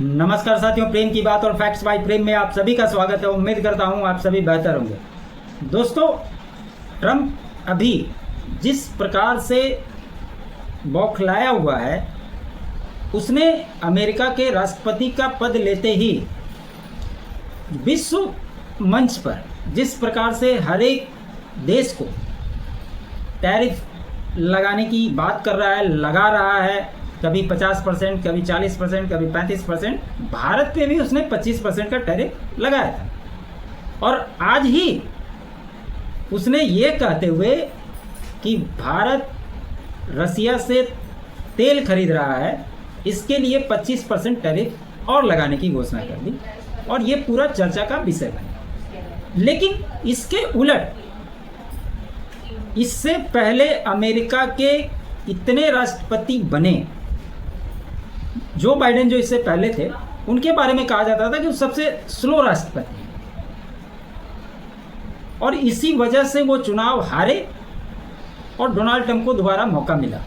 नमस्कार साथियों, प्रेम की बात और फैक्ट्स बाय प्रेम में आप सभी का स्वागत है। उम्मीद करता हूं आप सभी बेहतर होंगे। दोस्तों, ट्रंप अभी जिस प्रकार से बौखलाया हुआ है, उसने अमेरिका के राष्ट्रपति का पद लेते ही विश्व मंच पर जिस प्रकार से हर एक देश को टैरिफ लगाने की बात कर रहा है, लगा रहा है, कभी 50%, कभी 40%, कभी 35%, भारत पे भी उसने 25% का टैरिफ लगाया था। और आज ही उसने ये कहते हुए कि भारत रसिया से तेल खरीद रहा है, इसके लिए 25% टैरिफ और लगाने की घोषणा कर दी और ये पूरा चर्चा का विषय बना। लेकिन इसके उलट इससे पहले अमेरिका के इतने राष्ट्रपति बने, जो बाइडेन जो इससे पहले थे, उनके बारे में कहा जाता था कि वो सबसे स्लो राष्ट्रपति हैं और इसी वजह से वो चुनाव हारे और डोनाल्ड ट्रंप को दोबारा मौका मिला।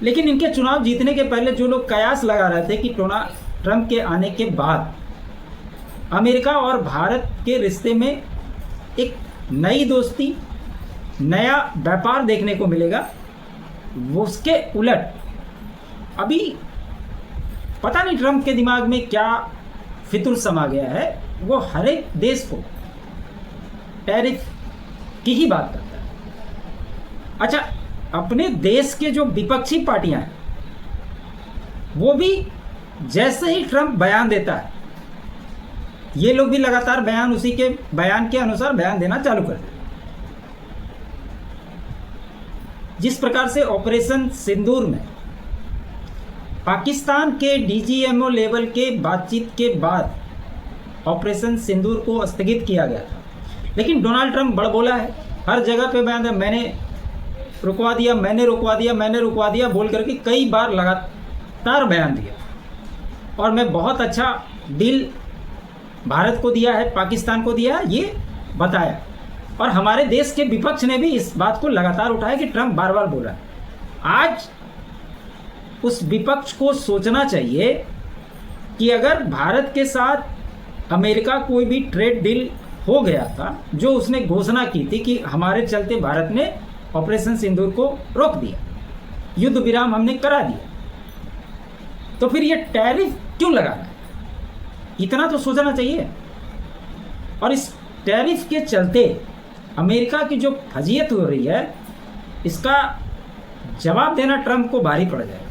लेकिन इनके चुनाव जीतने के पहले जो लोग कयास लगा रहे थे कि डोनाल्ड ट्रंप के आने के बाद अमेरिका और भारत के रिश्ते में एक नई दोस्ती, नया व्यापार देखने को मिलेगा, वो उसके उलट अभी पता नहीं ट्रंप के दिमाग में क्या फितूर समा गया है। वो हर एक देश को टैरिफ की ही बात करता है। अच्छा, अपने देश के जो विपक्षी पार्टियां हैं, वो भी जैसे ही ट्रंप बयान देता है, ये लोग भी लगातार बयान उसी के बयान के अनुसार बयान देना चालू कर देते। जिस प्रकार से ऑपरेशन सिंदूर में पाकिस्तान के डीजीएमओ लेवल के बातचीत के बाद ऑपरेशन सिंदूर को स्थगित किया गया था, लेकिन डोनाल्ड ट्रंप बड़बोला है, हर जगह पे बयान है, मैंने रुकवा दिया, मैंने रुकवा दिया, मैंने रुकवा दिया बोल करके कई बार लगातार बयान दिया। और मैं बहुत अच्छा डील भारत को दिया है, पाकिस्तान को दिया है, ये बताया। और हमारे देश के विपक्ष ने भी इस बात को लगातार उठाया कि ट्रंप बार बार बोला। आज उस विपक्ष को सोचना चाहिए कि अगर भारत के साथ अमेरिका कोई भी ट्रेड डील हो गया था, जो उसने घोषणा की थी कि हमारे चलते भारत ने ऑपरेशन सिंदूर को रोक दिया, युद्ध विराम हमने करा दिया, तो फिर ये टैरिफ क्यों लगाना है? इतना तो सोचना चाहिए। और इस टैरिफ के चलते अमेरिका की जो फजीयत हो रही है, इसका जवाब देना ट्रंप को भारी पड़ जाएगा।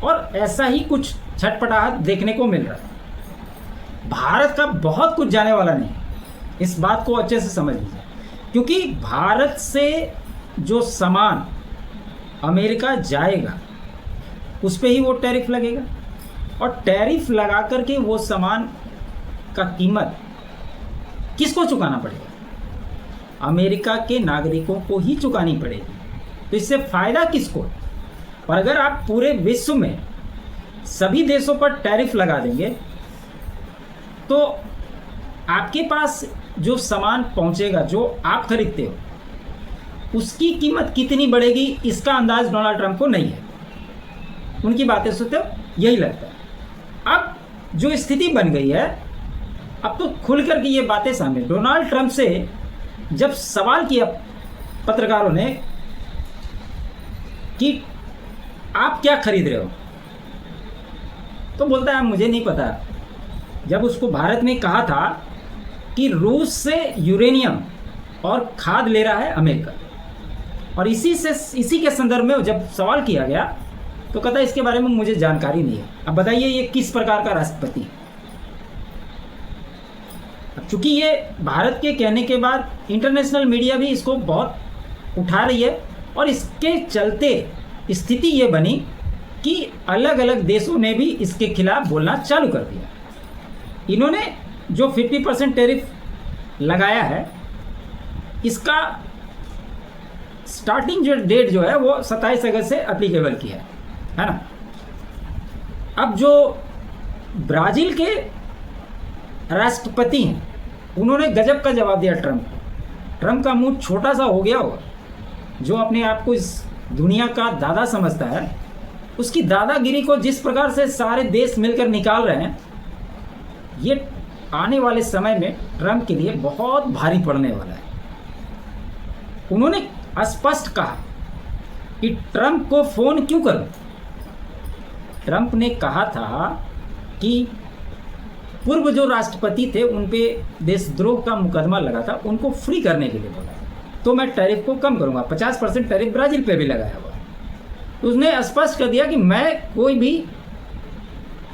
और ऐसा ही कुछ छटपटाहट देखने को मिल रहा है। भारत का बहुत कुछ जाने वाला नहीं, इस बात को अच्छे से समझ लीजिए, क्योंकि भारत से जो सामान अमेरिका जाएगा उस पे ही वो टैरिफ लगेगा और टैरिफ लगा करके वो सामान का कीमत किसको चुकाना पड़ेगा? अमेरिका के नागरिकों को ही चुकानी पड़ेगी। तो इससे फायदा किसको? और अगर आप पूरे विश्व में सभी देशों पर टैरिफ लगा देंगे तो आपके पास जो सामान पहुंचेगा, जो आप खरीदते हो, उसकी कीमत कितनी बढ़ेगी इसका अंदाज डोनाल्ड ट्रंप को नहीं है। उनकी बातें सुनते हो यही लगता है। अब जो स्थिति बन गई है, अब तो खुल कर के ये बातें सामने। डोनाल्ड ट्रंप से जब सवाल किया पत्रकारों ने कि आप क्या खरीद रहे हो, तो बोलता है मुझे नहीं पता। जब उसको भारत ने कहा था कि रूस से यूरेनियम और खाद ले रहा है अमेरिका, और इसी के संदर्भ में जब सवाल किया गया तो कहता है इसके बारे में मुझे जानकारी नहीं है। अब बताइए ये किस प्रकार का राष्ट्रपति? अब चूंकि ये भारत के कहने के बाद इंटरनेशनल मीडिया भी इसको बहुत उठा रही है और इसके चलते स्थिति ये बनी कि अलग अलग देशों ने भी इसके खिलाफ बोलना चालू कर दिया। इन्होंने जो 50% टैरिफ लगाया है, इसका स्टार्टिंग जो डेट जो है वो 27 अगस्त से एप्लीकेबल किया है ना। अब जो ब्राज़ील के राष्ट्रपति हैं, उन्होंने गजब का जवाब दिया ट्रंप को। ट्रंप का मुंह छोटा सा हो गया होगा, जो अपने आप को इस दुनिया का दादा समझता है, उसकी दादागिरी को जिस प्रकार से सारे देश मिलकर निकाल रहे हैं, ये आने वाले समय में ट्रंप के लिए बहुत भारी पड़ने वाला है। उन्होंने स्पष्ट कहा कि ट्रंप को फोन क्यों करूं। ट्रंप ने कहा था कि पूर्व जो राष्ट्रपति थे उन पे देशद्रोह का मुकदमा लगा था, उनको फ्री करने के लिए बोला, तो मैं टैरिफ को कम करूंगा। 50% टैरिफ ब्राजील पे भी लगाया हुआ। तो उसने स्पष्ट कर दिया कि मैं कोई भी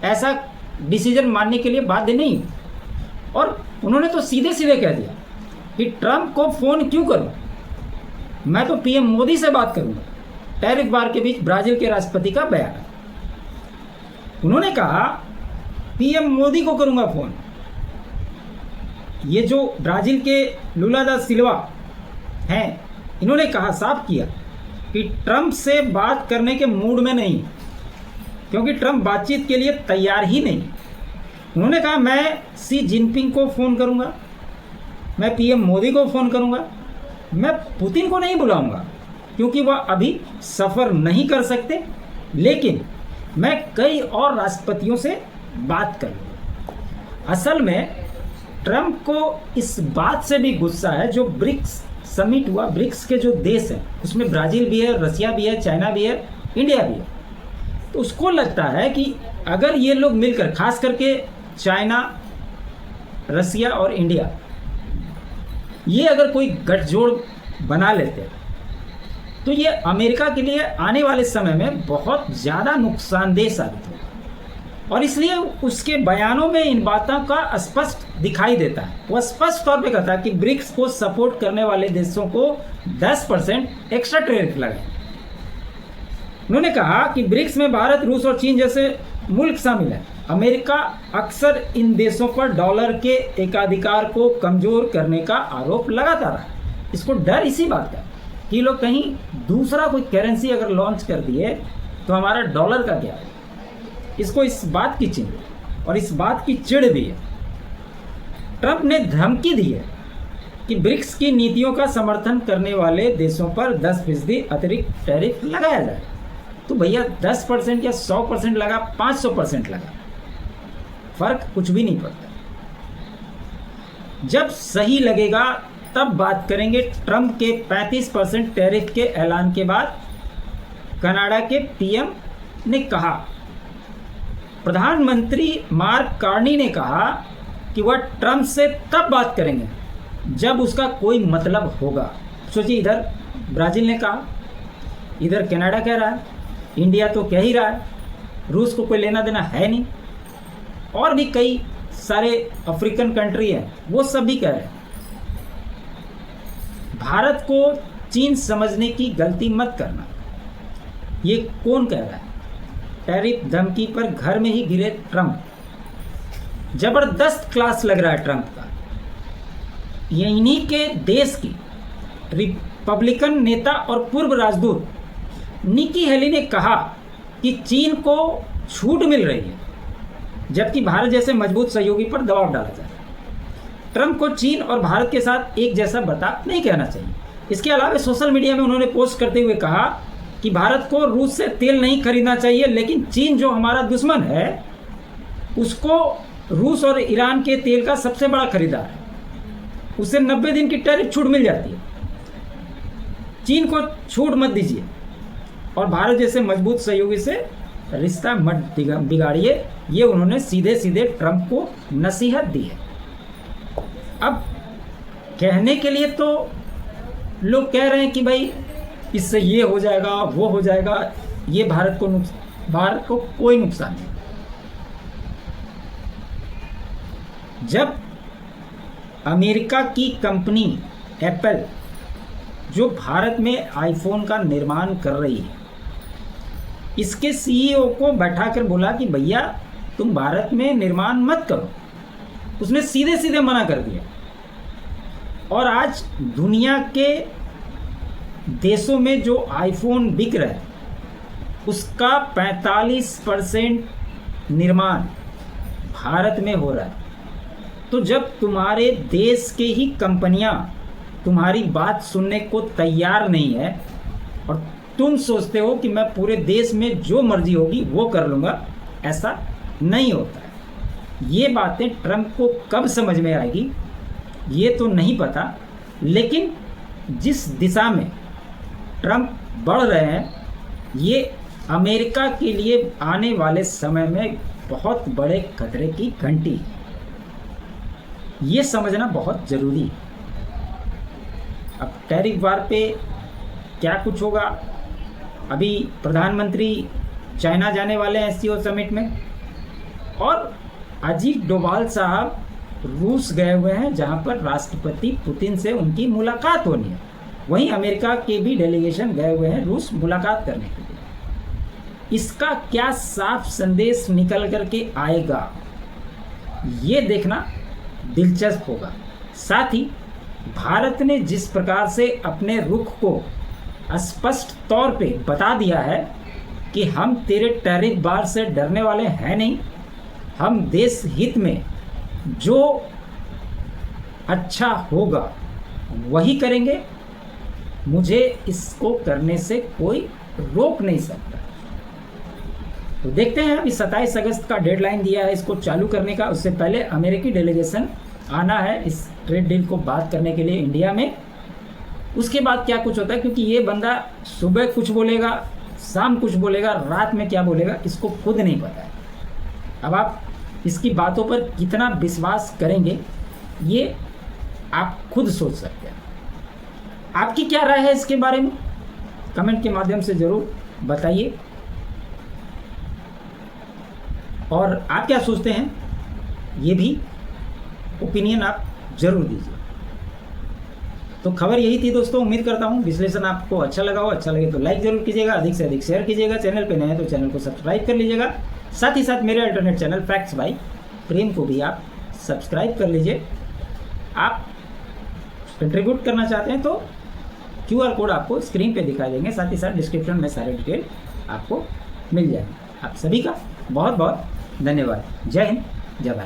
ऐसा डिसीजन मानने के लिए बाध्य नहीं हूं। और उन्होंने तो सीधे सीधे कह दिया कि ट्रंप को फोन क्यों करूं, मैं तो पीएम मोदी से बात करूंगा। टैरिफ बार के बीच ब्राजील के राष्ट्रपति का बयान। उन्होंने कहा पीएम मोदी को करूंगा फोन। ये जो ब्राजील के लुला दा सिल्वा हैं, इन्होंने कहा, साफ किया कि ट्रंप से बात करने के मूड में नहीं, क्योंकि ट्रंप बातचीत के लिए तैयार ही नहीं। उन्होंने कहा मैं शी जिनपिंग को फ़ोन करूंगा, मैं पीएम मोदी को फ़ोन करूंगा, मैं पुतिन को नहीं बुलाऊंगा क्योंकि वह अभी सफ़र नहीं कर सकते, लेकिन मैं कई और राष्ट्रपतियों से बात करूंगा। असल में ट्रंप को इस बात से भी गुस्सा है, जो ब्रिक्स समिट हुआ, ब्रिक्स के जो देश हैं उसमें ब्राज़ील भी है, रसिया भी है, चाइना भी है, इंडिया भी है। तो उसको लगता है कि अगर ये लोग मिलकर, खास करके चाइना, रसिया और इंडिया, ये अगर कोई गठजोड़ बना लेते हैं तो ये अमेरिका के लिए आने वाले समय में बहुत ज़्यादा नुकसानदेह साबित होगा। और इसलिए उसके बयानों में इन बातों का स्पष्ट दिखाई देता है। वह स्पष्ट तौर पे कहता है कि ब्रिक्स को सपोर्ट करने वाले देशों को 10% एक्स्ट्रा टैरिफ लगे। उन्होंने कहा कि ब्रिक्स में भारत, रूस और चीन जैसे मुल्क शामिल हैं। अमेरिका अक्सर इन देशों पर डॉलर के एकाधिकार को कमजोर करने का आरोप लगाता रहा। इसको डर इसी बात का कि लोग कहीं दूसरा कोई करेंसी अगर लॉन्च कर दिए तो हमारा डॉलर का क्या है। इसको इस बात की चिंता और इस बात की चिढ़ भी है। ट्रंप ने धमकी दी है कि ब्रिक्स की नीतियों का समर्थन करने वाले देशों पर 10% अतिरिक्त टैरिफ लगाया जाए। तो भैया 10% या 100% लगा, 500% लगा, फर्क कुछ भी नहीं पड़ता। जब सही लगेगा तब बात करेंगे। ट्रंप के 35% टैरिफ के ऐलान के बाद कनाडा के पीएम ने कहा, प्रधानमंत्री मार्क कार्नी ने कहा कि वह ट्रंप से तब बात करेंगे जब उसका कोई मतलब होगा। सोचिए, इधर ब्राजील ने कहा, इधर कनाडा कह रहा है, इंडिया तो कह ही रहा है, रूस को कोई लेना देना है नहीं, और भी कई सारे अफ्रीकन कंट्री हैं, वो सब भी कह रहे हैं। भारत को चीन समझने की गलती मत करना। ये कौन कह रहा है? टैरिफ धमकी पर घर में ही गिरे ट्रंप। जबरदस्त क्लास लग रहा है ट्रंप का। ये इन्हीं के देश की रिपब्लिकन नेता और पूर्व राजदूत निकी हेली ने कहा कि चीन को छूट मिल रही है जबकि भारत जैसे मजबूत सहयोगी पर दबाव डाला जाए। ट्रंप को चीन और भारत के साथ एक जैसा बर्ताव नहीं कहना चाहिए। इसके अलावा सोशल मीडिया में उन्होंने पोस्ट करते हुए कहा कि भारत को रूस से तेल नहीं खरीदना चाहिए, लेकिन चीन जो हमारा दुश्मन है उसको रूस और ईरान के तेल का सबसे बड़ा खरीदार है, उसे 90 दिन की टैरिफ छूट मिल जाती है। चीन को छूट मत दीजिए और भारत जैसे मजबूत सहयोगी से रिश्ता मत बिगाड़िए। ये उन्होंने सीधे सीधे ट्रंप को नसीहत दी है। अब कहने के लिए तो लोग कह रहे हैं कि भाई इससे ये हो जाएगा, वो हो जाएगा, ये भारत को कोई नुकसान नहीं। जब अमेरिका की कंपनी एप्पल जो भारत में आईफोन का निर्माण कर रही है, इसके सीईओ को बैठाकर बोला कि भैया तुम भारत में निर्माण मत करो, उसने सीधे सीधे मना कर दिया। और आज दुनिया के देशों में जो आईफोन बिक रहा है उसका 45% निर्माण भारत में हो रहा है। तो जब तुम्हारे देश के ही कंपनियां तुम्हारी बात सुनने को तैयार नहीं है और तुम सोचते हो कि मैं पूरे देश में जो मर्जी होगी वो कर लूँगा, ऐसा नहीं होता है। ये बातें ट्रंप को कब समझ में आएगी ये तो नहीं पता, लेकिन जिस दिशा में ट्रंप बढ़ रहे हैं ये अमेरिका के लिए आने वाले समय में बहुत बड़े खतरे की घंटी है। ये समझना बहुत ज़रूरी है। अब टैरिफ वार पे क्या कुछ होगा, अभी प्रधानमंत्री चाइना जाने वाले हैं एससीओ समिट में, और अजीत डोभाल साहब रूस गए हुए हैं जहां पर राष्ट्रपति पुतिन से उनकी मुलाकात होनी है। वहीं अमेरिका के भी डेलीगेशन गए हुए हैं रूस मुलाकात करने के लिए। इसका क्या साफ संदेश निकल करके आएगा ये देखना दिलचस्प होगा। साथ ही भारत ने जिस प्रकार से अपने रुख को स्पष्ट तौर पे बता दिया है कि हम तेरे टैरिफ बार से डरने वाले हैं नहीं, हम देश हित में जो अच्छा होगा वही करेंगे, मुझे इसको करने से कोई रोक नहीं सकता। तो देखते हैं, अभी 27 अगस्त का डेडलाइन दिया है इसको चालू करने का। उससे पहले अमेरिकी डेलीगेशन आना है इस ट्रेड डील को बात करने के लिए इंडिया में। उसके बाद क्या कुछ होता है, क्योंकि ये बंदा सुबह कुछ बोलेगा, शाम कुछ बोलेगा, रात में क्या बोलेगा इसको खुद नहीं पता है। अब आप इसकी बातों पर कितना विश्वास करेंगे ये आप खुद सोच सकते हैं। आपकी क्या राय है इसके बारे में कमेंट के माध्यम से ज़रूर बताइए, और आप क्या सोचते हैं ये भी ओपिनियन आप जरूर दीजिए। तो खबर यही थी दोस्तों, उम्मीद करता हूँ विश्लेषण आपको अच्छा लगा हो। अच्छा लगे तो लाइक जरूर कीजिएगा, अधिक से अधिक शेयर कीजिएगा, चैनल पे नए हैं तो चैनल को सब्सक्राइब कर लीजिएगा। साथ ही साथ मेरे अल्टरनेट चैनल फैक्ट्स बाय प्रेम को भी आप सब्सक्राइब कर लीजिए। आप कंट्रीब्यूट करना चाहते हैं तो QR कोड आपको स्क्रीन पे दिखाई देंगे, साथ ही साथ डिस्क्रिप्शन में सारे डिटेल आपको मिल जाएंगे। आप सभी का बहुत बहुत धन्यवाद। जय हिंद, जय भारत।